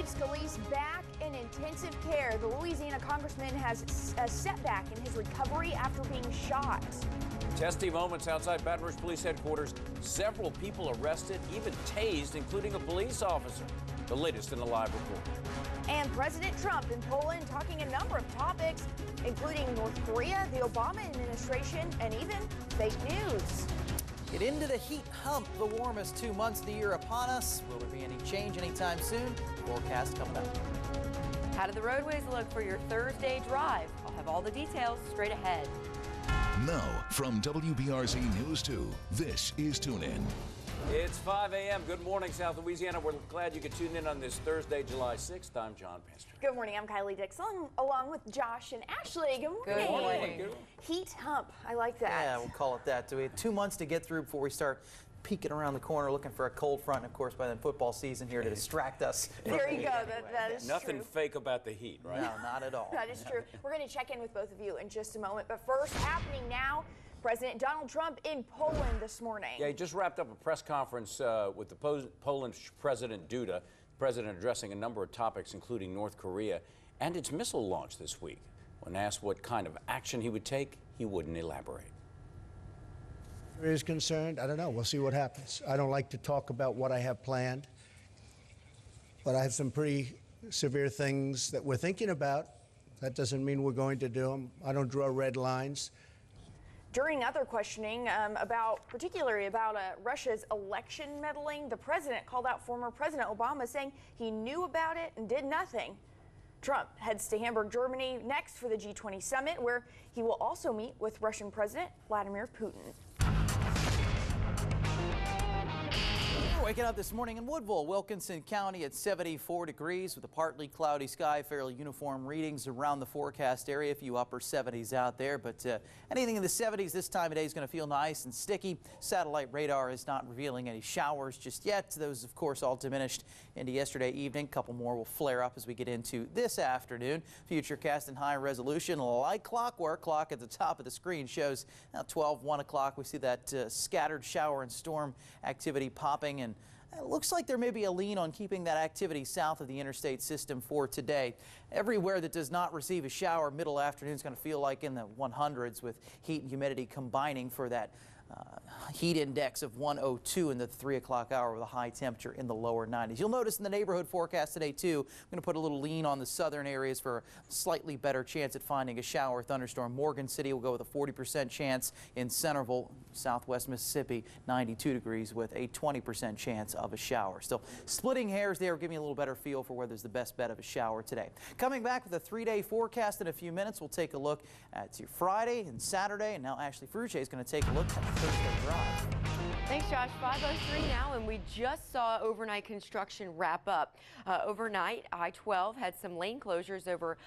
Scalise back in intensive care. The Louisiana congressman has a setback in his recovery after being shot. Testy moments outside Baton Rouge Police Headquarters. Several people arrested, even tased, including a police officer. The latest in the live report. And President Trump in Poland talking a number of topics, including North Korea, the Obama administration, and even fake news. Get into the heat hump, the warmest 2 months of the year upon us. Will there be any change anytime soon? Forecast coming up. How do the roadways look for your Thursday drive? I'll have all the details straight ahead. Now, from WBRZ News 2, this is Tune In. It's 5 a.m. Good morning, South Louisiana. We're glad you could tune in on this Thursday, July 6th. I'm John Pastor. Good morning. I'm Kylie Dixon, along with Josh and Ashley. Good morning. Good morning. Heat hump. I like that. Yeah, we'll call it that. We have 2 months to get through before we start peeking around the corner looking for a cold front. And of course, by then football season here to distract us. There you go. That is Nothing true. fake about the heat, right? No, not at all. That is true. We're going to check in with both of you in just a moment. But first, happening now, President Donald Trump in Poland this morning. Yeah, he just wrapped up a press conference with the Polish President Duda. The president addressing a number of topics, including North Korea and its missile launch this week. When asked what kind of action he would take, he wouldn't elaborate. Is concerned, I don't know. We'll see what happens. I don't like to talk about what I have planned, but I have some pretty severe things that we're thinking about. That doesn't mean we're going to do them. I don't draw red lines. During other questioning particularly about Russia's election meddling, the president called out former President Obama, saying he knew about it and did nothing. Trump heads to Hamburg, Germany next for the G20 summit, where he will also meet with Russian President Vladimir Putin. Waking up this morning in Woodville, Wilkinson County at 74 degrees with a partly cloudy sky, fairly uniform readings around the forecast area. A few upper 70s out there, but anything in the 70s this time of day is going to feel nice and sticky. Satellite radar is not revealing any showers just yet. Those, of course, all diminished into yesterday evening. A couple more will flare up as we get into this afternoon. Futurecast in high resolution, like clockwork. Clock at the top of the screen shows now 1 o'clock. We see that scattered shower and storm activity popping, and it looks like there may be a lean on keeping that activity south of the interstate system for today. Everywhere that does not receive a shower, middle afternoon is going to feel like in the 100s with heat and humidity combining for that heat index of 102 in the 3 o'clock hour with a high temperature in the lower 90s. You'll notice in the neighborhood forecast today too, I'm going to put a little lean on the southern areas for a slightly better chance at finding a shower or thunderstorm. Morgan City will go with a 40% chance. In Centerville, southwest Mississippi, 92 degrees with a 20% chance of a shower. Still splitting hairs there, giving you a little better feel for where there's the best bet of a shower today. Coming back with a 3-day forecast in a few minutes, we'll take a look at your Friday and Saturday, and now Ashley Frugier is going to take a look at the Thursday drive. Thanks, Josh. 5:03 now, and we just saw overnight construction wrap up. Overnight, I-12 had some lane closures over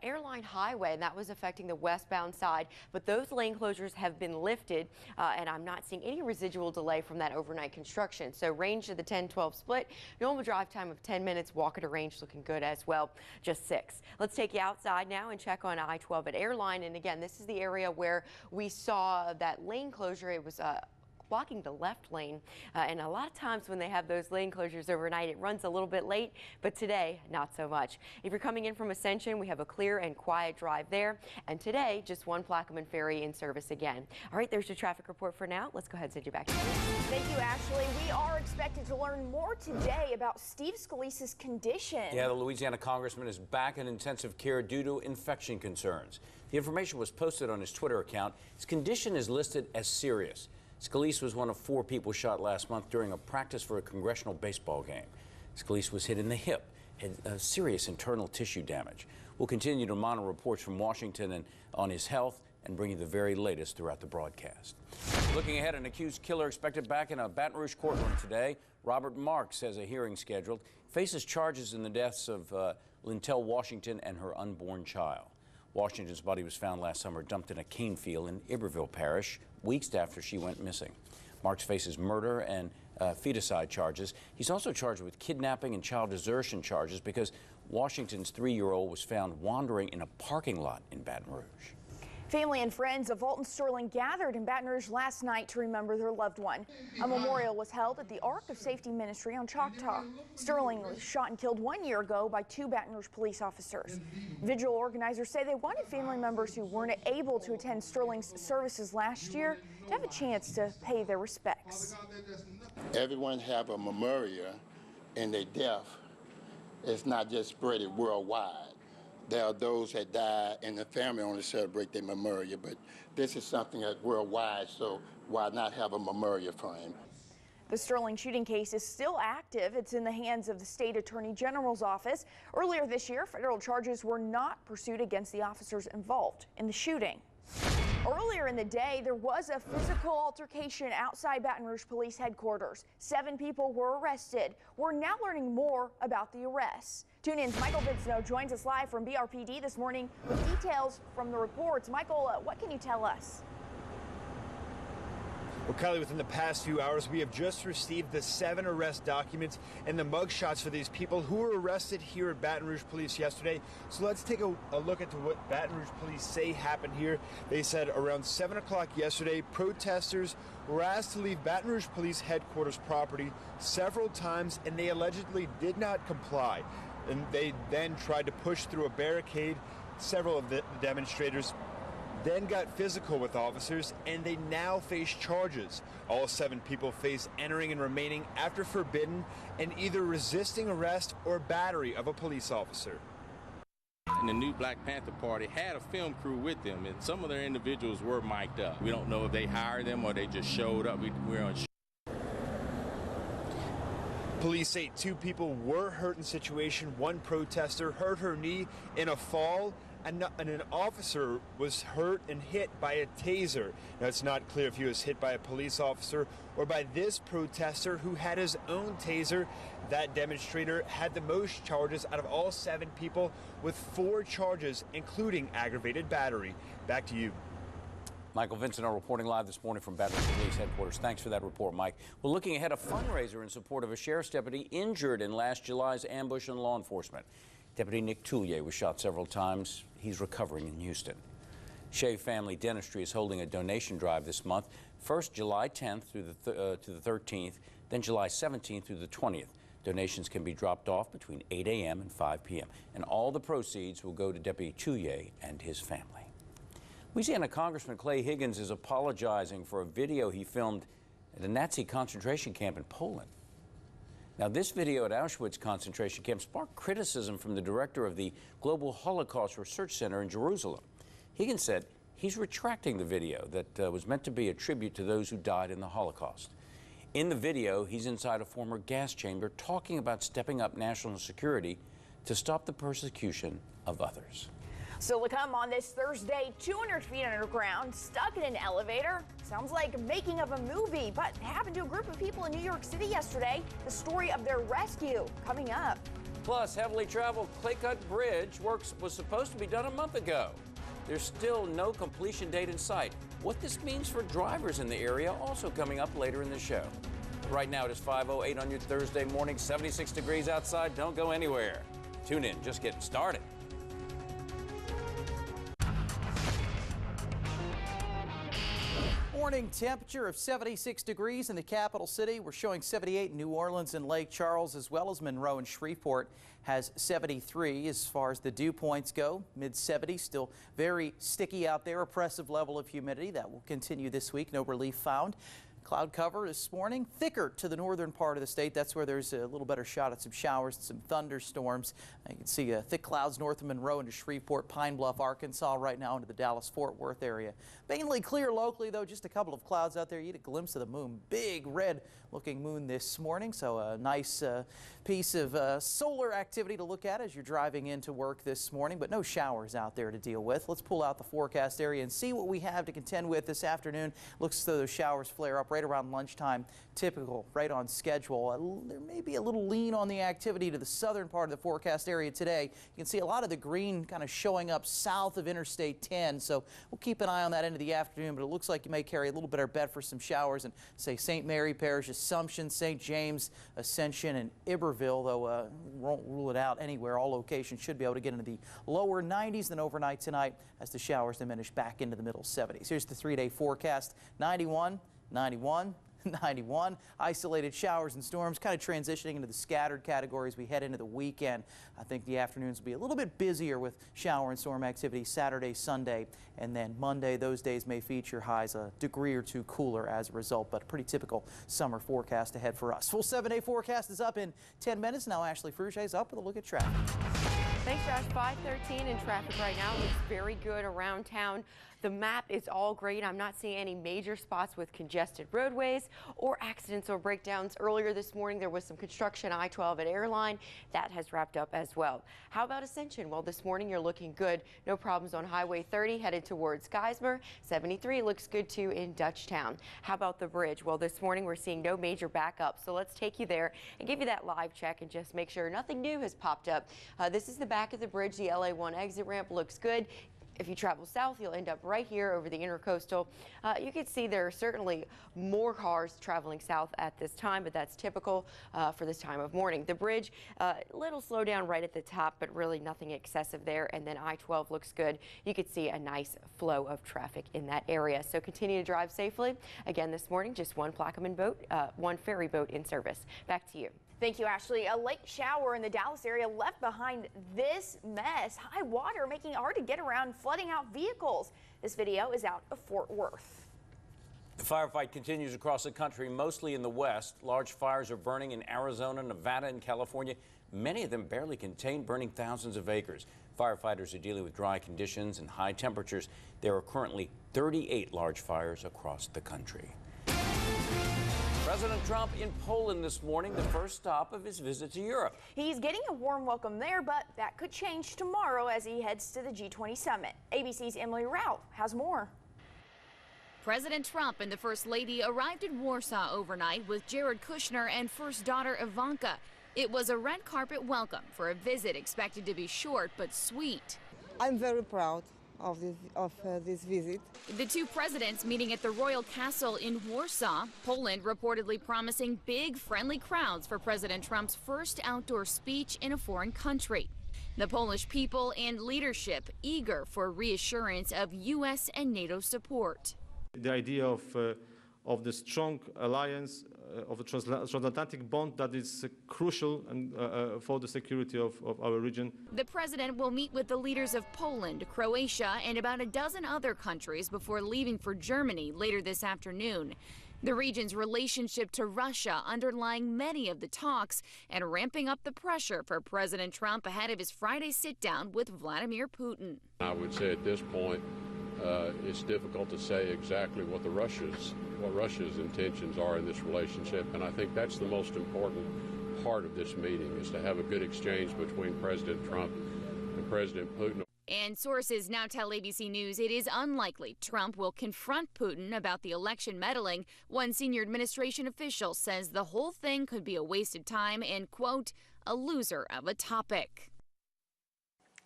Airline Highway, and that was affecting the westbound side. But those lane closures have been lifted, and I'm not seeing any residual delay from that overnight construction. So range of the 10-12 split, normal drive time of 10 minutes, walk at a range looking good as well, just 6. Let's take you outside now and check on I-12 at Airline. And again, this is the area where we saw that lane closure. It was blocking the left lane, and a lot of times when they have those lane closures overnight, it runs a little bit late, but today not so much. If you're coming in from Ascension, we have a clear and quiet drive there, and today just one Plaquemine ferry in service again. All right, there's your traffic report for now. Let's go ahead and send you back to you. Thank you, Ashley. We are expected to learn more today about Steve Scalise's condition. Yeah, the Louisiana congressman is back in intensive care due to infection concerns. The information was posted on his Twitter account. His condition is listed as serious. Scalise was one of 4 people shot last month during a practice for a congressional baseball game. Scalise was hit in the hip, had serious internal tissue damage. We'll continue to monitor reports from Washington and on his health and bring you the very latest throughout the broadcast. Looking ahead, an accused killer expected back in a Baton Rouge courtroom today. Robert Marks has a hearing scheduled. Faces charges in the deaths of Lintel Washington and her unborn child. Washington's body was found last summer dumped in a cane field in Iberville Parish, weeks after she went missing. Marks faces murder and feticide charges. He's also charged with kidnapping and child desertion charges because Washington's 3-year-old was found wandering in a parking lot in Baton Rouge. Family and friends of Alton Sterling gathered in Baton Rouge last night to remember their loved one. A memorial was held at the Ark of Safety Ministry on Choctaw. Sterling was shot and killed 1 year ago by 2 Baton Rouge police officers. Vigil organizers say they wanted family members who weren't able to attend Sterling's services last year to have a chance to pay their respects. Everyone have a memorial in their death. It's not just spread it worldwide. There are those that died and the family only celebrate their memorial, but this is something that's worldwide, so why not have a memorial for him? The Sterling shooting case is still active. It's in the hands of the state attorney general's office. Earlier this year, federal charges were not pursued against the officers involved in the shooting. Earlier in the day, there was a physical altercation outside Baton Rouge Police Headquarters. 7 people were arrested. We're now learning more about the arrests. Tune in's Michael Vincent joins us live from BRPD this morning with details from the reports. Michael, what can you tell us? Well, Kylie, within the past few hours, we have just received the 7 arrest documents and the mugshots for these people who were arrested here at Baton Rouge Police yesterday. So let's take a look at what Baton Rouge Police say happened here. They said around 7 o'clock yesterday, protesters were asked to leave Baton Rouge Police headquarters property several times, and they allegedly did not comply. And they then tried to push through a barricade. Several of the demonstrators then got physical with officers, and they now face charges. All 7 people face entering and remaining after forbidden and either resisting arrest or battery of a police officer. And the new Black Panther Party had a film crew with them, and some of their individuals were mic'd up. We don't know if they hired them or they just showed up. We're unsure. Police say 2 people were hurt in the situation. 1 protester hurt her knee in a fall, and an officer was hurt and hit by a taser. Now, it's not clear if he was hit by a police officer or by this protester who had his own taser. That demonstrator had the most charges out of all 7 people, with 4 charges, including aggravated battery. Back to you. Michael Vincent reporting live this morning from Baton Rouge Police Headquarters. Thanks for that report, Mike. Well, looking ahead, a fundraiser in support of a sheriff's deputy injured in last July's ambush in law enforcement. Deputy Nick Toulier was shot several times. He's recovering in Houston. Shea Family Dentistry is holding a donation drive this month. First, July 10th through to the 13th, then July 17th through the 20th. Donations can be dropped off between 8 a.m. and 5 p.m. And all the proceeds will go to Deputy Toulier and his family. Louisiana Congressman Clay Higgins is apologizing for a video he filmed at a Nazi concentration camp in Poland. Now, this video at Auschwitz concentration camp sparked criticism from the director of the Global Holocaust Research Center in Jerusalem. Higgins said he's retracting the video that was meant to be a tribute to those who died in the Holocaust. In the video, he's inside a former gas chamber talking about stepping up national security to stop the persecution of others. Still to come on this Thursday, 200 feet underground, stuck in an elevator. Sounds like making of a movie, but it happened to a group of people in New York City yesterday. The story of their rescue coming up. Plus, heavily traveled Claycut Bridge works was supposed to be done a month ago. There's still no completion date in sight. What this means for drivers in the area also coming up later in the show. Right now it is 5:08 on your Thursday morning, 76 degrees outside. Don't go anywhere. Tune in, just getting started. Morning temperature of 76 degrees in the capital city. We're showing 78 in New Orleans and Lake Charles, as well as Monroe and Shreveport has 73. As far as the dew points go, mid-70s, still very sticky out there. Oppressive level of humidity that will continue this week. No relief found. Cloud cover this morning, thicker to the northern part of the state. That's where there's a little better shot at some showers and some thunderstorms. You can see thick clouds north of Monroe into Shreveport, Pine Bluff, Arkansas, right now into the Dallas-Fort Worth area. Mainly clear locally, though, just a couple of clouds out there. You get a glimpse of the moon. Big red-looking moon this morning, so a nice piece of solar activity to look at as you're driving into work this morning, but no showers out there to deal with. Let's pull out the forecast area and see what we have to contend with this afternoon. Looks as though those showers flare up right right around lunchtime, typical, right on schedule. There may be a little lean on the activity to the southern part of the forecast area today. You can see a lot of the green kind of showing up south of Interstate 10, so we'll keep an eye on that into the afternoon, but it looks like you may carry a little better bet for some showers in, say, St. Mary Parish, Assumption, St. James, Ascension, and Iberville, though won't rule it out anywhere. All locations should be able to get into the lower 90s. Then overnight tonight as the showers diminish back into the middle 70s. Here's the 3-day forecast: 91, 91, 91. Isolated showers and storms kind of transitioning into the scattered categories we head into the weekend. I think the afternoons will be a little bit busier with shower and storm activity Saturday, Sunday, and then Monday. Those days may feature highs a degree or two cooler as a result, but a pretty typical summer forecast ahead for us. Full 7-day forecast is up in 10 minutes. Now Ashley Fruge is up with a look at traffic. Thanks, Josh. 513 in traffic right now. Looks very good around town. The map is all great. I'm not seeing any major spots with congested roadways or accidents or breakdowns. Earlier this morning, there was some construction I-12 at Airline. That has wrapped up as well. How about Ascension? Well, this morning you're looking good. No problems on Highway 30 headed towards Geismar. 73 looks good too in Dutchtown. How about the bridge? Well, this morning we're seeing no major backup. So let's take you there and give you that live check and just make sure nothing new has popped up. This is the back of the bridge. The LA1 exit ramp looks good. If you travel south, you'll end up right here over the intercoastal. You can see there are certainly more cars traveling south at this time, but that's typical for this time of morning. The bridge, little slowdown right at the top, but really nothing excessive there. And then I-12 looks good. You could see a nice flow of traffic in that area. So continue to drive safely. Again, this morning, just one Plaquemine boat, one ferry boat in service. Back to you. Thank you, Ashley. A late shower in the Dallas area left behind this mess. High water making it hard to get around, flooding out vehicles. This video is out of Fort Worth. The firefight continues across the country, mostly in the west. Large fires are burning in Arizona, Nevada, and California. Many of them barely contained, burning thousands of acres. Firefighters are dealing with dry conditions and high temperatures. There are currently 38 large fires across the country. President Trump in Poland this morning, the first stop of his visit to Europe. He's getting a warm welcome there, but that could change tomorrow as he heads to the G20 summit. ABC's Emily Rao has more. President Trump and the First Lady arrived in Warsaw overnight with Jared Kushner and first daughter Ivanka. It was a red carpet welcome for a visit expected to be short but sweet. I'm very proud of this visit. The two presidents meeting at the Royal Castle in Warsaw, Poland reportedly promising big friendly crowds for President Trump's first outdoor speech in a foreign country. The Polish people and leadership eager for reassurance of U.S. and NATO support. The idea of the strong alliance, of a transatlantic bond that is crucial and, for the security of our region. The president will meet with the leaders of Poland, Croatia, and about a dozen other countries before leaving for Germany later this afternoon. The region's relationship to Russia underlying many of the talks and ramping up the pressure for President Trump ahead of his Friday sit-down with Vladimir Putin. I would say at this point, it's difficult to say exactly what Russia's intentions are in this relationship, and I think that's the most important part of this meeting, is to have a good exchange between President Trump and President Putin. And sources now tell ABC News it is unlikely Trump will confront Putin about the election meddling. One senior administration official says the whole thing could be a waste of time and, quote, a loser of a topic.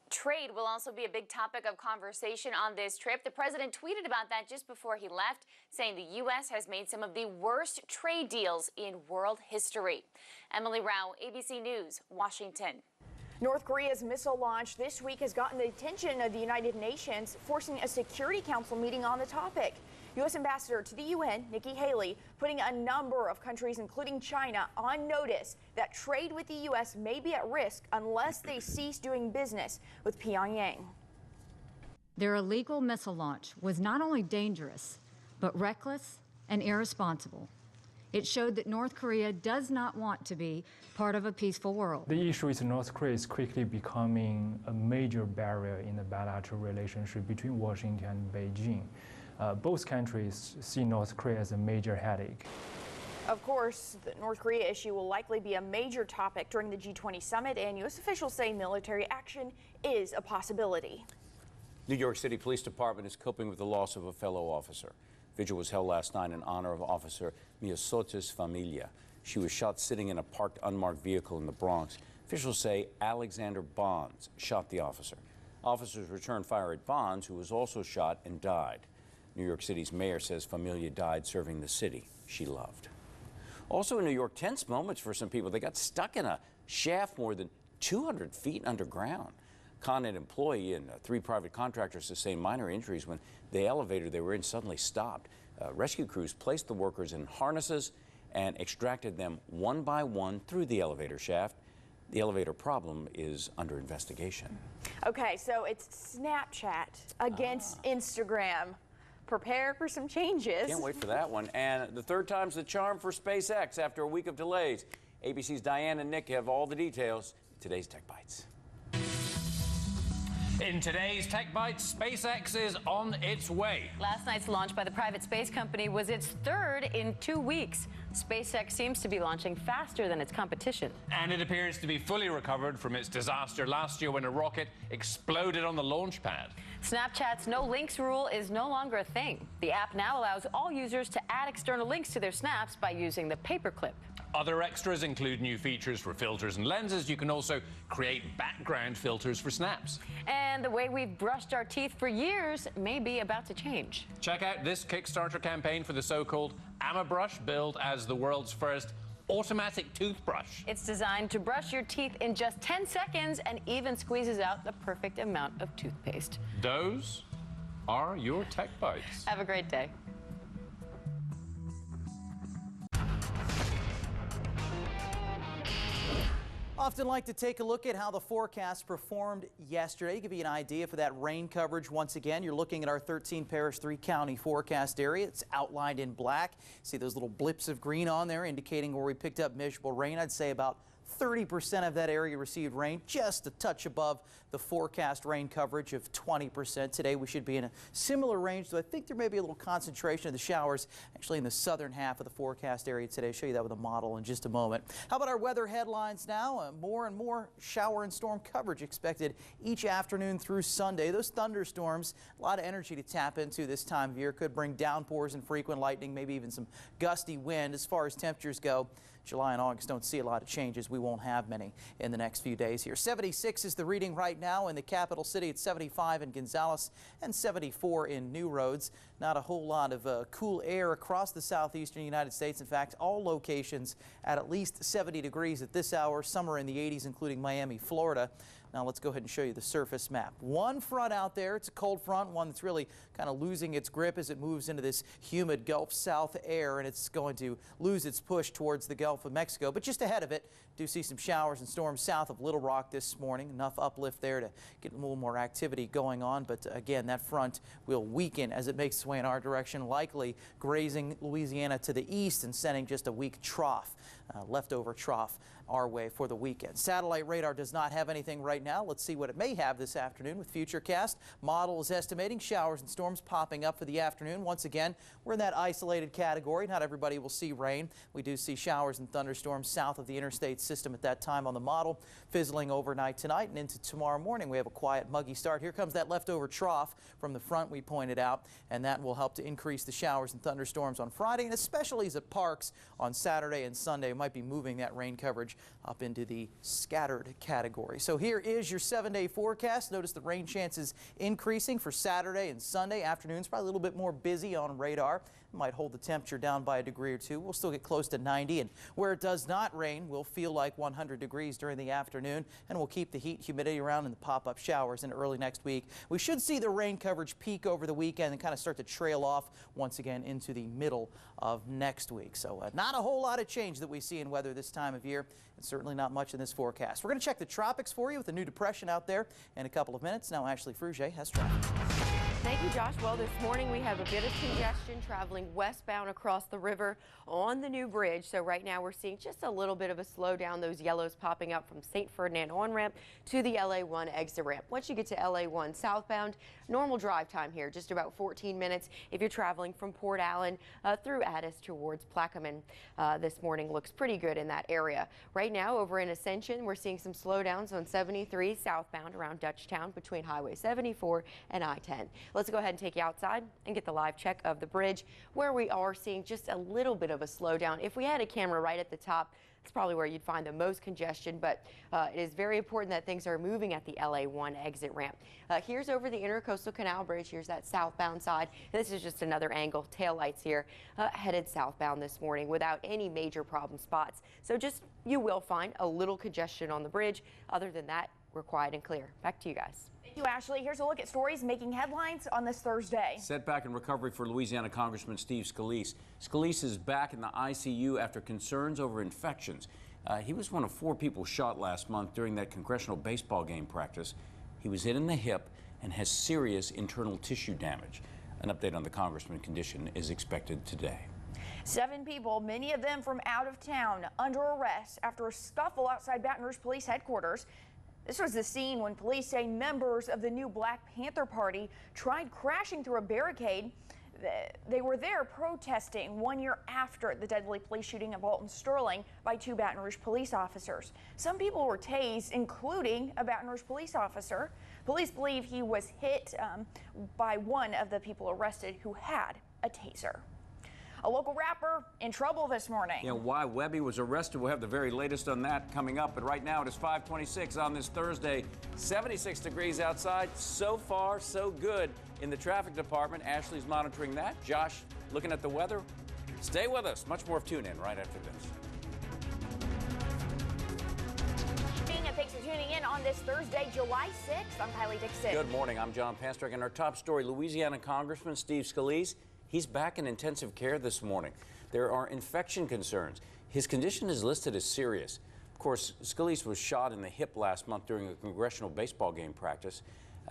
Trade will also be a big topic of conversation on this trip. The president tweeted about that just before he left, saying the U.S. has made some of the worst trade deals in world history. Emily Rao, ABC News, Washington. North Korea's missile launch this week has gotten the attention of the United Nations, forcing a Security Council meeting on the topic. U.S. Ambassador to the UN, Nikki Haley, putting a number of countries, including China, on notice that trade with the U.S. may be at risk unless they cease doing business with Pyongyang. Their illegal missile launch was not only dangerous, but reckless and irresponsible. It showed that North Korea does not want to be part of a peaceful world. The issue is North Korea is quickly becoming a major barrier in the bilateral relationship between Washington and Beijing. Both countries see North Korea as a major headache. Of course, the North Korea issue will likely be a major topic during the G20 summit, and U.S. officials say military action is a possibility. New York City Police Department is coping with the loss of a fellow officer. Vigil was held last night in honor of Officer Miosotis Familia. She was shot sitting in a parked unmarked vehicle in the Bronx. Officials say Alexander Bonds shot the officer. Officers returned fire at Bonds, who was also shot and died. New York City's mayor says Familia died serving the city she loved. Also in New York, tense moments for some people. They got stuck in a shaft more than 200 feet underground. Con Ed employee and 3 private contractors sustained minor injuries when the elevator they were in suddenly stopped. Rescue crews placed the workers in harnesses and extracted them one by one through the elevator shaft. The elevator problem is under investigation. Okay, so it's Snapchat against Instagram. Prepare for some changes. Can't wait for that one. And the third time's the charm for SpaceX after a week of delays. ABC's Diane and Nick have all the details. Today's Tech Bites. In today's Tech Bites, SpaceX is on its way. Last night's launch by the private space company was its 3rd in 2 weeks. SpaceX seems to be launching faster than its competition. And it appears to be fully recovered from its disaster last year when a rocket exploded on the launch pad. Snapchat's no links rule is no longer a thing. The app now allows all users to add external links to their snaps by using the paperclip. Other extras include new features for filters and lenses. You can also create background filters for snaps. And the way we've brushed our teeth for years may be about to change. Check out this Kickstarter campaign for the so-called AmaBrush, billed as the world's first automatic toothbrush. It's designed to brush your teeth in just 10 seconds and even squeezes out the perfect amount of toothpaste. Those are your Tech Bites. Have a great day. Often like to take a look at how the forecast performed yesterday. Give you an idea for that rain coverage. Once again, you're looking at our 13 parish, 3 county forecast area. It's outlined in black. See those little blips of green on there indicating where we picked up measurable rain. I'd say about 30% of that area received rain, just a touch above the forecast rain coverage of 20%. Today we should be in a similar range, so I think there may be a little concentration of the showers actually in the southern half of the forecast area today. I'll show you that with a model in just a moment. How about our weather headlines now? More and more shower and storm coverage expected each afternoon through Sunday. Those thunderstorms, a lot of energy to tap into this time of year, could bring downpours and frequent lightning, maybe even some gusty wind. As far as temperatures go, July and August don't see a lot of changes. We won't have many in the next few days here. 76 is the reading right now in the capital city. It's 75 in Gonzales and 74 in New Roads. Not a whole lot of cool air across the southeastern United States. In fact, all locations at least 70 degrees at this hour. Some are in the 80s, including Miami, Florida. Now let's go ahead and show you the surface map. One front out there, it's a cold front, one that's really kind of losing its grip as it moves into this humid Gulf South air, and it's going to lose its push towards the Gulf of Mexico. But just ahead of it, do see some showers and storms south of Little Rock this morning. Enough uplift there to get a little more activity going on. But again, that front will weaken as it makes its way in our direction, likely grazing Louisiana to the east and sending just a weak trough, leftover trough our way for the weekend. Satellite radar does not have anything right now. Let's see what it may have this afternoon with Futurecast. Model is estimating showers and storms popping up for the afternoon. Once again, we're in that isolated category. Not everybody will see rain. We do see showers and thunderstorms south of the interstate system at that time on the model, fizzling overnight tonight and into tomorrow morning. We have a quiet, muggy start. Here comes that leftover trough from the front we pointed out, and that will help to increase the showers and thunderstorms on Friday, and especially as it parks on Saturday and Sunday. It might be moving that rain coverage up into the scattered category. So here is your 7-day forecast. Notice the rain chances increasing for Saturday and Sunday. Afternoons probably a little bit more busy on radar. Might hold the temperature down by a degree or two. We'll still get close to 90, and where it does not rain, we'll feel like 100 degrees during the afternoon, and we'll keep the heat, humidity around in the pop-up showers in early next week. We should see the rain coverage peak over the weekend and kind of start to trail off once again into the middle of next week. So not a whole lot of change that we see in weather this time of year, and certainly not much in this forecast. We're going to check the tropics for you with a new depression out there in a couple of minutes. Now Ashley Frugier has traffic. Thank you, Josh. Well, this morning we have a bit of congestion traveling westbound across the river on the new bridge. So right now we're seeing just a little bit of a slowdown. Those yellows popping up from St. Ferdinand on-ramp to the LA1 exit ramp. Once you get to LA1 southbound, normal drive time here, just about 14 minutes if you're traveling from Port Allen through Addis towards Plaquemine. This morning looks pretty good in that area. Right now over in Ascension, we're seeing some slowdowns on 73 southbound around Dutchtown between Highway 74 and I-10. Let's go ahead and take you outside and get the live check of the bridge, where we are seeing just a little bit of a slowdown. If we had a camera right at the top, it's probably where you'd find the most congestion, but it is very important that things are moving at the LA1 exit ramp. Here's over the Intercoastal Canal Bridge. Here's that southbound side. This is just another angle. Taillights here headed southbound this morning without any major problem spots. So just you will find a little congestion on the bridge. Other than that, we're quiet and clear. Back to you guys. Thank you, Ashley. Here's a look at stories making headlines on this Thursday. Setback in recovery for Louisiana Congressman Steve Scalise. Scalise is back in the ICU after concerns over infections. He was one of 4 people shot last month during that congressional baseball game practice. He was hit in the hip and has serious internal tissue damage. An update on the congressman's condition is expected today. 7 people, many of them from out of town, under arrest after a scuffle outside Baton Rouge Police headquarters. This was the scene when police say members of the new Black Panther Party tried crashing through a barricade. They were there protesting 1 year after the deadly police shooting of Alton Sterling by 2 Baton Rouge police officers. Some people were tased, including a Baton Rouge police officer. Police believe he was hit by one of the people arrested who had a taser. A local rapper in trouble this morning. Yeah, why Webby was arrested. We'll have the very latest on that coming up. But right now it is 5:26 on this Thursday. 76 degrees outside. So far, so good in the traffic department. Ashley's monitoring that. Josh looking at the weather. Stay with us. Much more of Tune In right after this. And thanks for tuning in on this Thursday, July 6th. I'm Kylie Dixon. Good morning. I'm John Pastrick. And our top story, Louisiana Congressman Steve Scalise. He's back in intensive care this morning. There are infection concerns. His condition is listed as serious. Of course, Scalise was shot in the hip last month during a congressional baseball game practice.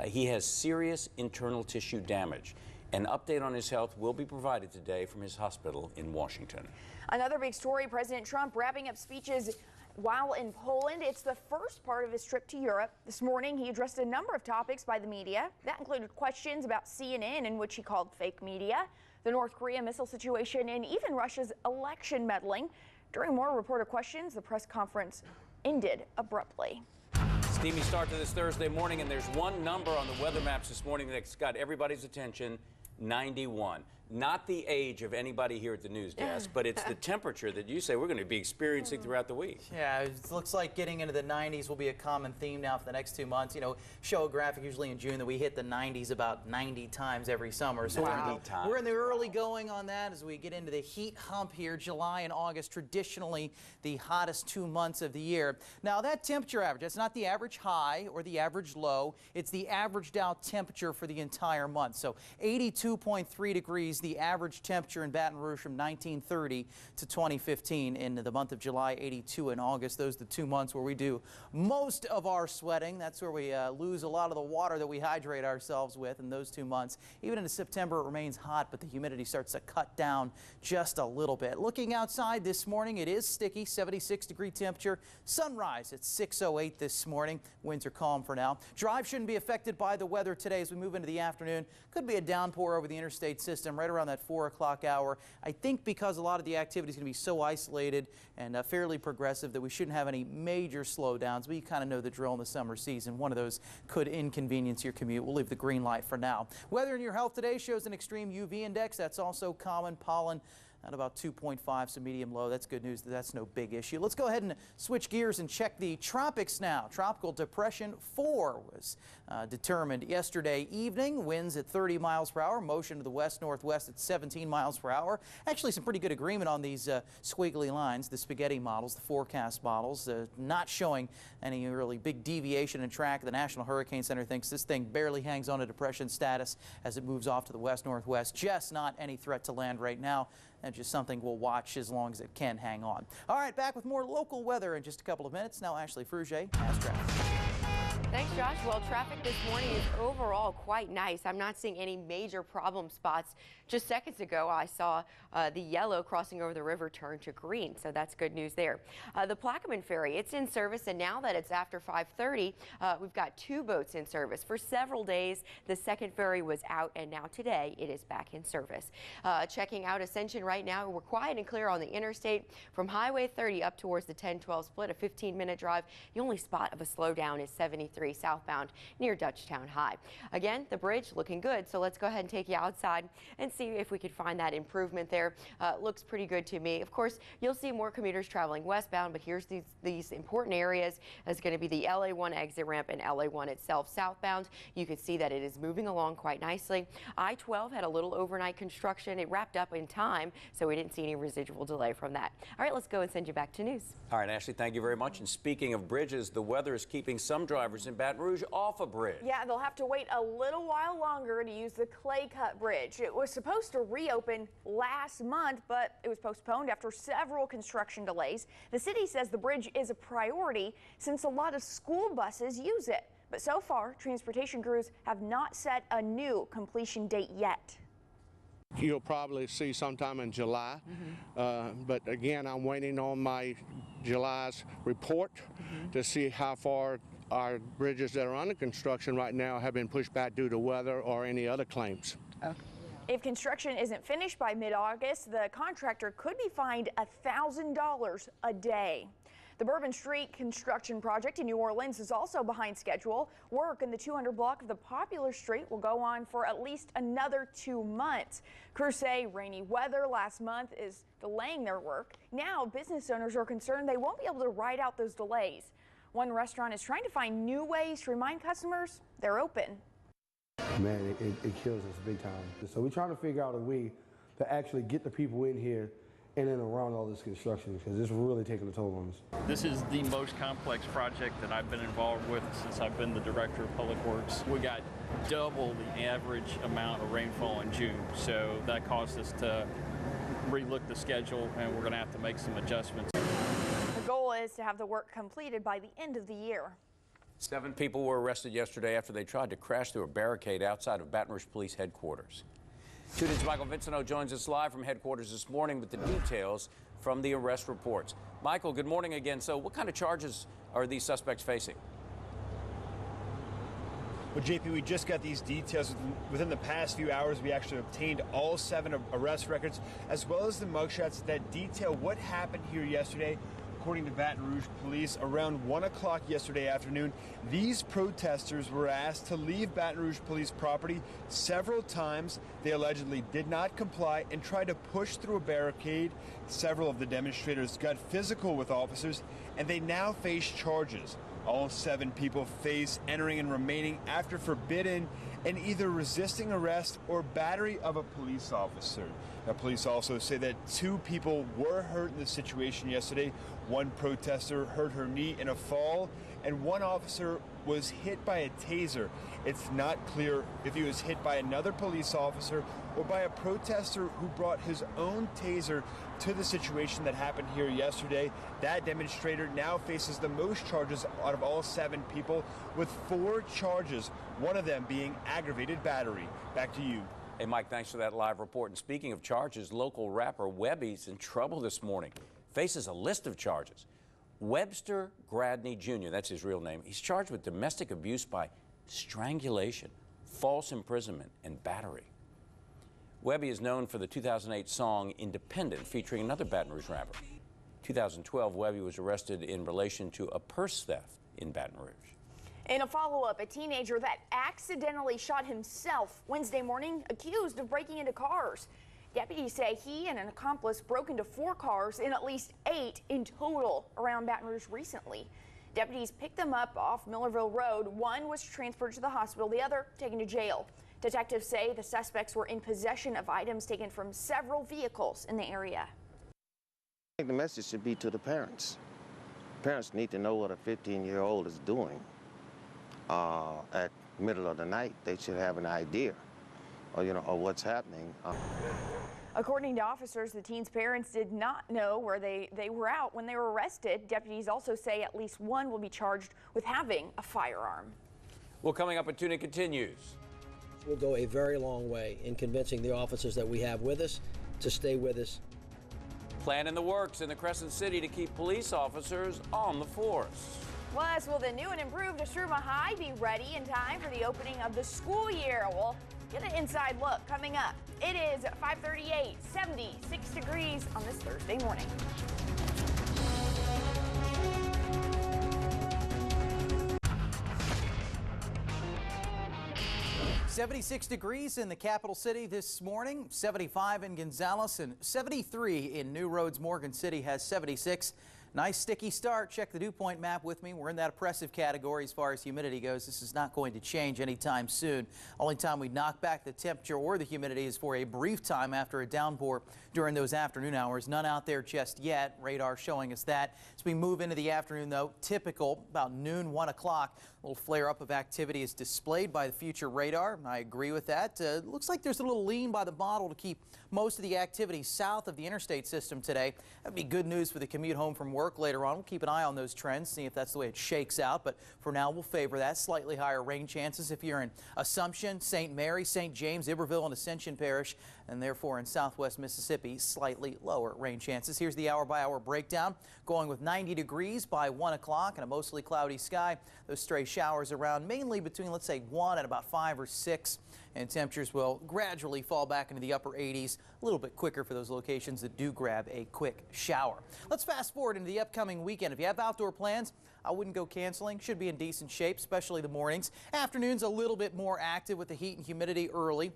He has serious internal tissue damage. An update on his health will be provided today from his hospital in Washington. Another big story, President Trump wrapping up speeches while in Poland. It's the first part of his trip to Europe. This morning, he addressed a number of topics by the media. That included questions about CNN, in which he called fake media, the North Korea missile situation, and even Russia's election meddling. During more reporter questions, the press conference ended abruptly. Steamy start to this Thursday morning, and there's one number on the weather maps this morning that's got everybody's attention: 91. Not the age of anybody here at the news desk, but it's the temperature that you say we're going to be experiencing throughout the week. Yeah, it looks like getting into the 90s will be a common theme now for the next 2 months. You know, show a graphic usually in June that we hit the 90s about 90 times every summer. So we're in the early going on that as we get into the heat hump here. July and August, traditionally the hottest 2 months of the year. Now that temperature average, that's not the average high or the average low. It's the averaged out temperature for the entire month. So 82.3 degrees. The average temperature in Baton Rouge from 1930 to 2015. In the month of July, 82 in August. Those are the 2 months where we do most of our sweating. That's where we lose a lot of the water that we hydrate ourselves with in those 2 months. Even into September, it remains hot, but the humidity starts to cut down just a little bit. Looking outside this morning, it is sticky, 76-degree temperature. Sunrise at 6:08 this morning. Winds are calm for now. Drive shouldn't be affected by the weather today as we move into the afternoon. Could be a downpour over the interstate system right around that 4 o'clock hour. I think because a lot of the activity is going to be so isolated and fairly progressive that we shouldn't have any major slowdowns. But you kind of know the drill in the summer season. One of those could inconvenience your commute. We'll leave the green light for now. Weather in your health today shows an extreme UV index. That's also common. Pollen at about 2.5, so medium low. That's good news. That's no big issue. Let's go ahead and switch gears and check the tropics now. Tropical Depression 4 was determined yesterday evening. Winds at 30 miles per hour. Motion to the west-northwest at 17 miles per hour. Actually, some pretty good agreement on these squiggly lines, the spaghetti models, the forecast models, not showing any really big deviation in track. The National Hurricane Center thinks this thing barely hangs on to depression status as it moves off to the west-northwest. Just not any threat to land right now. And just something we'll watch as long as it can hang on. All right, back with more local weather in just a couple of minutes. Now, Ashley Fruget has traffic. Thanks, Josh. Well, traffic this morning is overall quite nice. I'm not seeing any major problem spots. Just seconds ago, I saw the yellow crossing over the river turn to green, so that's good news there. The Plaquemine Ferry, it's in service, and now that it's after 5:30, we've got 2 boats in service. For several days, the second ferry was out, and now today it is back in service. Checking out Ascension right now, we're quiet and clear on the interstate from Highway 30 up towards the 10-12 split, a 15-minute drive. The only spot of a slowdown is 73 south southbound near Dutchtown High. Again, the bridge looking good, so let's go ahead and take you outside and see if we could find that improvement there. Looks pretty good to me. Of course, you'll see more commuters traveling westbound, but here's these important areas. It's going to be the LA1 exit ramp and LA1 itself southbound. You can see that it is moving along quite nicely. I-12 had a little overnight construction. It wrapped up in time, so we didn't see any residual delay from that. All right, let's go and send you back to news. All right, Ashley, thank you very much. And speaking of bridges, the weather is keeping some drivers in Baton Rouge off a bridge. Yeah, they'll have to wait a little while longer to use the Clay Cut Bridge. It was supposed to reopen last month, but it was postponed after several construction delays. The city says the bridge is a priority since a lot of school buses use it. But so far, transportation crews have not set a new completion date yet. You'll probably see sometime in July, but again, I'm waiting on my July's report to see how far our bridges that are under construction right now have been pushed back due to weather or any other claims. If construction isn't finished by mid-August, the contractor could be fined $1,000 a day. The Bourbon St construction project in New Orleans is also behind schedule. Work in the 200 block of the popular street will go on for at least another 2 months. Crews say rainy weather last month is delaying their work. Now business owners are concerned they won't be able to ride out those delays. One restaurant is trying to find new ways to remind customers they're open. Man, it kills us big time. So we're trying to figure out a way to actually get the people in here and then around all this construction, because it's really taking a toll on us. This is the most complex project that I've been involved with since I've been the director of public works. We got double the average amount of rainfall in June, so that caused us to relook the schedule, and we're going to have to make some adjustments. The goal is to have the work completed by the end of the year. 7 people were arrested yesterday after they tried to crash through a barricade outside of Baton Rouge Police headquarters. 2 News' Michael Vincento joins us live from headquarters this morning with the details from the arrest reports. Michael, good morning again. So what kind of charges are these suspects facing? Well, JP, we just got these details. Within the past few hours, we actually obtained all 7 arrest records, as well as the mugshots that detail what happened here yesterday. According to Baton Rouge police, around 1 o'clock yesterday afternoon, these protesters were asked to leave Baton Rouge police property several times. They allegedly did not comply and tried to push through a barricade. Several of the demonstrators got physical with officers, and they now face charges. All 7 people face entering and remaining after forbidden and either resisting arrest or battery of a police officer. Now, police also say that 2 people were hurt in the situation yesterday. One protester hurt her knee in a fall, and one officer was hit by a taser. It's not clear if he was hit by another police officer or by a protester who brought his own taser to the situation that happened here yesterday. That demonstrator now faces the most charges out of all 7 people, with 4 charges, one of them being aggravated battery. Back to you. Hey, Mike, thanks for that live report. And speaking of charges, local rapper Webby's in trouble this morning. Faces a list of charges. Webster Gradney Jr., that's his real name. He's charged with domestic abuse by strangulation, false imprisonment, and battery. Webby is known for the 2008 song Independent, featuring another Baton Rouge rapper. 2012, Webby was arrested in relation to a purse theft in Baton Rouge. In a follow-up, a teenager that accidentally shot himself Wednesday morning, accused of breaking into cars. Deputies say he and an accomplice broke into 4 cars in at least 8 in total around Baton Rouge recently. Deputies picked them up off Millerville Road. One was transferred to the hospital, the other taken to jail. Detectives say the suspects were in possession of items taken from several vehicles in the area. I think the message should be to the parents. Parents need to know what a 15-year-old is doing. At middle of the night, they should have an idea, of what's happening. According to officers, the teens' parents did not know where they were out when they were arrested. Deputies also say at least one will be charged with having a firearm. Well, coming up at 2 News continues. We'll go a very long way in convincing the officers that we have with us to stay with us. Plan in the works in the Crescent City to keep police officers on the force. Plus, will the new and improved Asurma High be ready in time for the opening of the school year? We'll get an inside look coming up. It is 5:38, 76 degrees on this Thursday morning. 76 degrees in the capital city this morning, 75 in Gonzales, and 73 in New Roads. Morgan City has 76. Nice sticky start. Check the dew point map with me. We're in that oppressive category as far as humidity goes. This is not going to change anytime soon. Only time we knock back the temperature or the humidity is for a brief time after a downpour during those afternoon hours. None out there just yet. Radar showing us that. As we move into the afternoon, though, typical about noon, 1 o'clock. A little flare up of activity is displayed by the future radar. I agree with that. Looks like there's a little lean by the model to keep most of the activity south of the interstate system today. That'd be good news for the commute home from work later on. We'll keep an eye on those trends, see if that's the way it shakes out. But for now, we'll favor that. Slightly higher rain chances if you're in Assumption, St. Mary, St. James, Iberville, and Ascension Parish, and therefore in southwest Mississippi, slightly lower rain chances. Here's the hour-by-hour breakdown. Going with 90 degrees by 1 o'clock and a mostly cloudy sky. Those stray showers around mainly between, let's say, 1 and about 5 or 6. And temperatures will gradually fall back into the upper 80s a little bit quicker for those locations that do grab a quick shower. Let's fast forward into the upcoming weekend. If you have outdoor plans, I wouldn't go canceling. Should be in decent shape, especially the mornings. Afternoons a little bit more active with the heat and humidity early.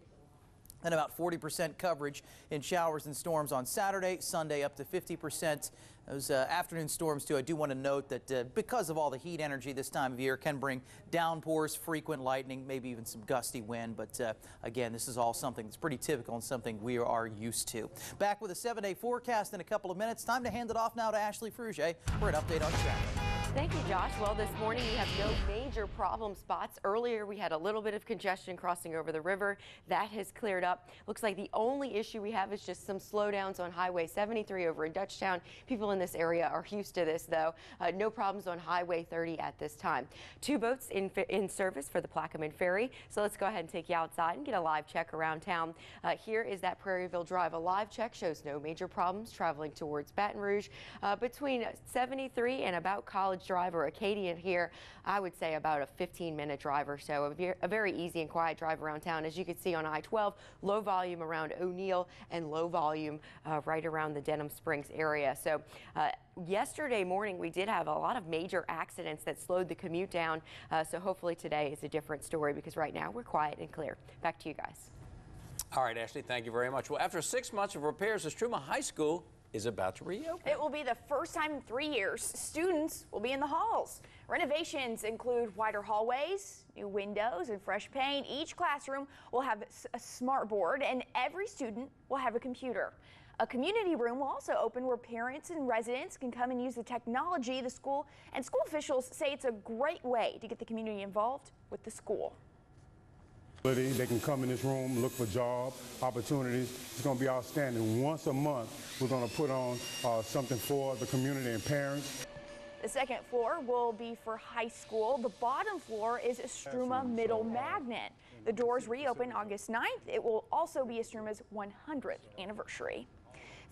And about 40% coverage in showers and storms on Saturday, Sunday up to 50%. Those afternoon storms, too, I do want to note that because of all the heat energy this time of year can bring downpours, frequent lightning, maybe even some gusty wind. But again, this is all something that's pretty typical and something we are used to. Back with a 7-day forecast in a couple of minutes. Time to hand it off now to Ashley Frugier for an update on traffic. Thank you, Josh. Well, this morning we have no major problem spots. Earlier we had a little bit of congestion crossing over the river. That has cleared up. Looks like the only issue we have is just some slowdowns on Highway 73 over in Dutchtown. People in this area are used to this, though. No problems on Highway 30 at this time. 2 boats in service for the Plaquemine Ferry. So let's go ahead and take you outside and get a live check around town. Here is that Prairieville Drive. A live check shows no major problems traveling towards Baton Rouge. Between 73 and about College Drive or Acadian here, I would say about a 15-minute drive or so. A very easy and quiet drive around town. As you can see on I-12, low volume around O'Neill and low volume right around the Denham Springs area. So yesterday morning we did have a lot of major accidents that slowed the commute down. So hopefully today is a different story because right now we're quiet and clear. Back to you guys. All right, Ashley, thank you very much. Well, after 6 months of repairs, Estruma High School is about to reopen. It will be the first time in 3 years students will be in the halls. Renovations include wider hallways, new windows, and fresh paint. Each classroom will have a smart board, and every student will have a computer. A community room will also open where parents and residents can come and use the technology. The school and school officials say it's a great way to get the community involved with the school. They can come in this room, look for job opportunities. It's going to be outstanding. Once a month, we're going to put on something for the community and parents. The second floor will be for high school. The bottom floor is Estruma Middle Magnet. The doors reopen August 9th. It will also be Estruma's 100th anniversary.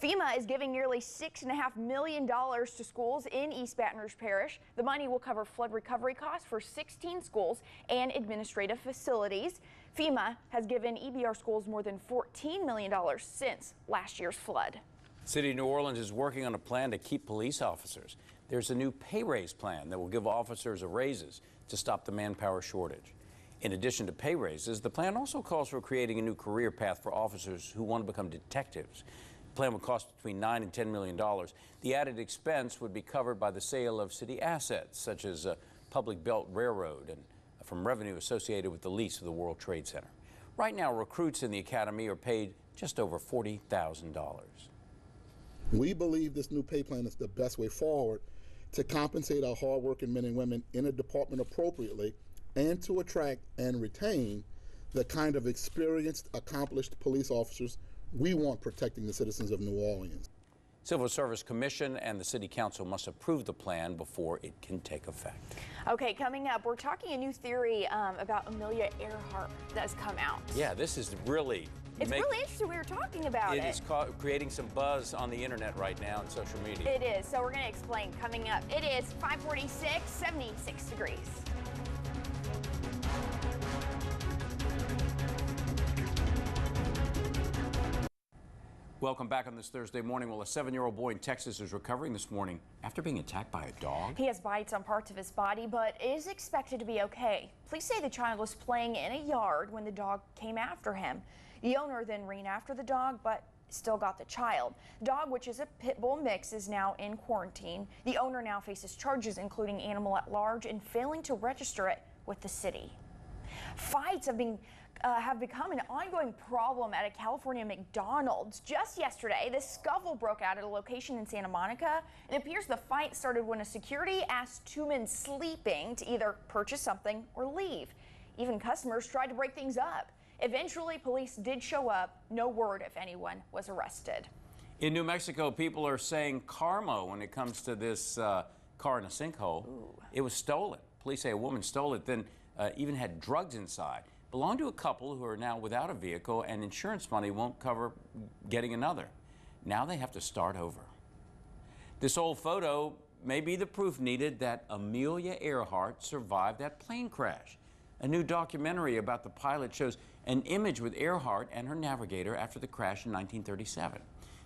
FEMA is giving nearly $6.5 million to schools in East Baton Rouge Parish. The money will cover flood recovery costs for 16 schools and administrative facilities. FEMA has given EBR schools more than $14 million since last year's flood. City of New Orleans is working on a plan to keep police officers. There's a new pay raise plan that will give officers raises to stop the manpower shortage. In addition to pay raises, the plan also calls for creating a new career path for officers who want to become detectives. The plan would cost between $9 and $10 million. The added expense would be covered by the sale of city assets, such as a public belt railroad, and from revenue associated with the lease of the World Trade Center. Right now, recruits in the academy are paid just over $40,000. We believe this new pay plan is the best way forward to compensate our hardworking men and women in a department appropriately and to attract and retain the kind of experienced, accomplished police officers we want protecting the citizens of New Orleans. Civil Service Commission and the City Council must approve the plan before it can take effect. Okay, coming up, we're talking a new theory about Amelia Earhart that's come out. Yeah, this is really... It's really interesting. We were talking about it. It is creating some buzz on the internet right now and social media. It is. So we're going to explain coming up. It is 5:46, 76 degrees. Welcome back on this Thursday morning. Well, a 7-year-old boy in Texas is recovering this morning after being attacked by a dog. He has bites on parts of his body, but is expected to be okay. Police say the child was playing in a yard when the dog came after him. The owner then ran after the dog, but still got the child. The dog, which is a pit bull mix, is now in quarantine. The owner now faces charges including animal at large and failing to register it with the city. Fights have become an ongoing problem at a California McDonald's. Just yesterday, this scuffle broke out at a location in Santa Monica. It appears the fight started when a security asked two men sleeping to either purchase something or leave. Even customers tried to break things up. Eventually, police did show up. No word if anyone was arrested. In New Mexico, people are saying karma when it comes to this car in a sinkhole. Ooh. It was stolen. Police say a woman stole it, then even had drugs inside. Belonged to a couple who are now without a vehicle, and insurance money won't cover getting another. Now they have to start over. This old photo may be the proof needed that Amelia Earhart survived that plane crash. A new documentary about the pilot shows an image with Earhart and her navigator after the crash in 1937.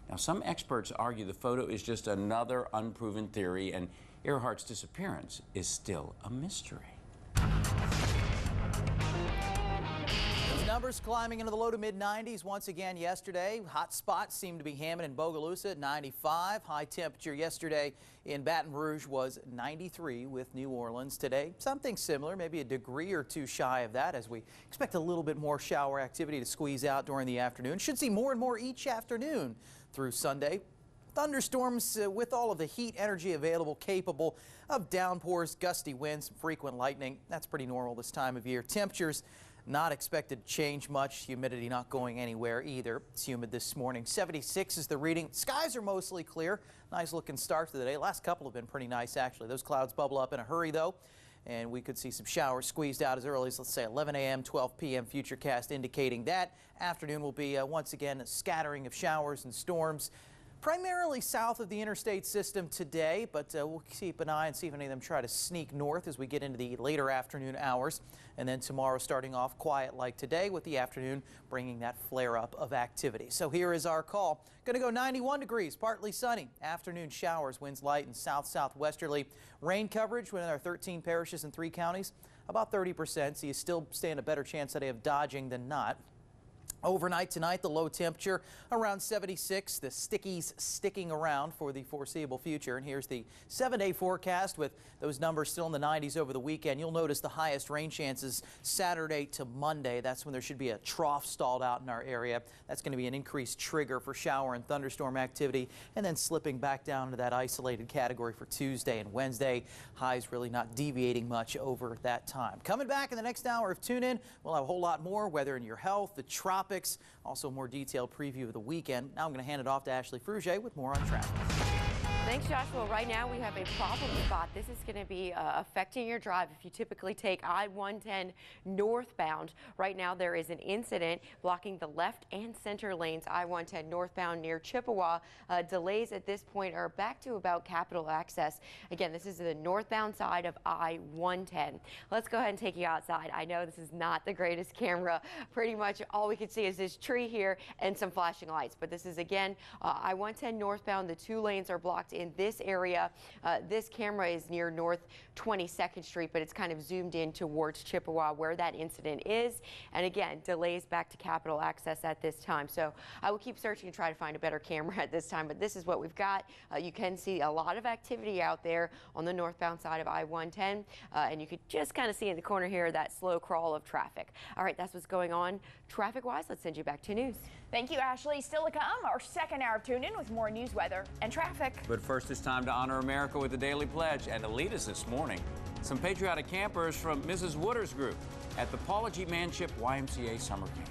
Now, some experts argue the photo is just another unproven theory, and Earhart's disappearance is still a mystery. Numbers climbing into the low to mid 90s once again yesterday. Hot spots seem to be Hammond and Bogalusa at 95. High temperature yesterday in Baton Rouge was 93 with New Orleans. Today, something similar, maybe a degree or two shy of that, as we expect a little bit more shower activity to squeeze out during the afternoon. Should see more and more each afternoon through Sunday. Thunderstorms with all of the heat energy available, capable of downpours, gusty winds, frequent lightning. That's pretty normal this time of year. Temperatures not expected to change much. Humidity not going anywhere either. It's humid this morning. 76 is the reading. Skies are mostly clear. Nice looking start to the day. Last couple have been pretty nice, actually. Those clouds bubble up in a hurry, though, and we could see some showers squeezed out as early as, let's say, 11 a.m., 12 p.m. Futurecast indicating that afternoon will be once again a scattering of showers and storms. Primarily south of the interstate system today, but we'll keep an eye and see if any of them try to sneak north as we get into the later afternoon hours. And then tomorrow starting off quiet like today, with the afternoon bringing that flare-up of activity. So here is our call. Going to go 91 degrees, partly sunny. Afternoon showers, winds light and south-southwesterly. Rain coverage within our 13 parishes and 3 counties, about 30%, so you still stand a better chance today of dodging than not. Overnight tonight, the low temperature around 76. The stickies sticking around for the foreseeable future. And here's the 7-day forecast with those numbers still in the 90s over the weekend. You'll notice the highest rain chances Saturday to Monday. That's when there should be a trough stalled out in our area. That's going to be an increased trigger for shower and thunderstorm activity, and then slipping back down to that isolated category for Tuesday and Wednesday. Highs really not deviating much over that time. Coming back in the next hour of Tune In, we'll have a whole lot more weather in your health, the tropics. Also, a more detailed preview of the weekend. Now I'm going to hand it off to Ashley Fruget with more on traffic. Thanks, Joshua. Right now we have a problem spot. This is going to be affecting your drive if you typically take I-110 northbound. Right now there is an incident blocking the left and center lanes, I-110 northbound near Chippewa. Delays at this point are back to about Capitol Access. Again, this is the northbound side of I-110. Let's go ahead and take you outside. I know this is not the greatest camera. Pretty much all we can see is this tree here and some flashing lights. But this is, again, I-110 northbound. The 2 lanes are blocked in this area. This camera is near North 22nd Street, but it's kind of zoomed in towards Chippewa where that incident is. And again, delays back to Capitol Access at this time. So I will keep searching to try to find a better camera at this time, but this is what we've got. You can see a lot of activity out there on the northbound side of I-110, and you could just kind of see in the corner here that slow crawl of traffic. All right, that's what's going on traffic-wise. Let's send you back to news. Thank you, Ashley. Still to come, our second hour of Tune In with more news, weather, and traffic. But first, it's time to honor America with the Daily Pledge. And to lead us this morning, some patriotic campers from Mrs. Wooders Group at the Paula G. Manship YMCA Summer Camp.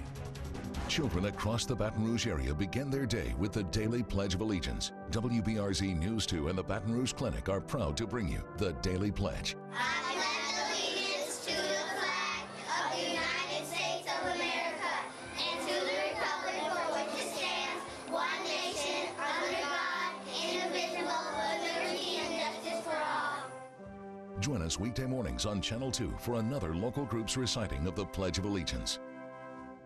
Children across the Baton Rouge area begin their day with the Daily Pledge of Allegiance. WBRZ News 2 and the Baton Rouge Clinic are proud to bring you the Daily Pledge. I pledge allegiance to the flag of the United States of America and to the republic for which it stands, one nation, under God, indivisible, with liberty and justice for all. Join us weekday mornings on Channel 2 for another local group's reciting of the Pledge of Allegiance.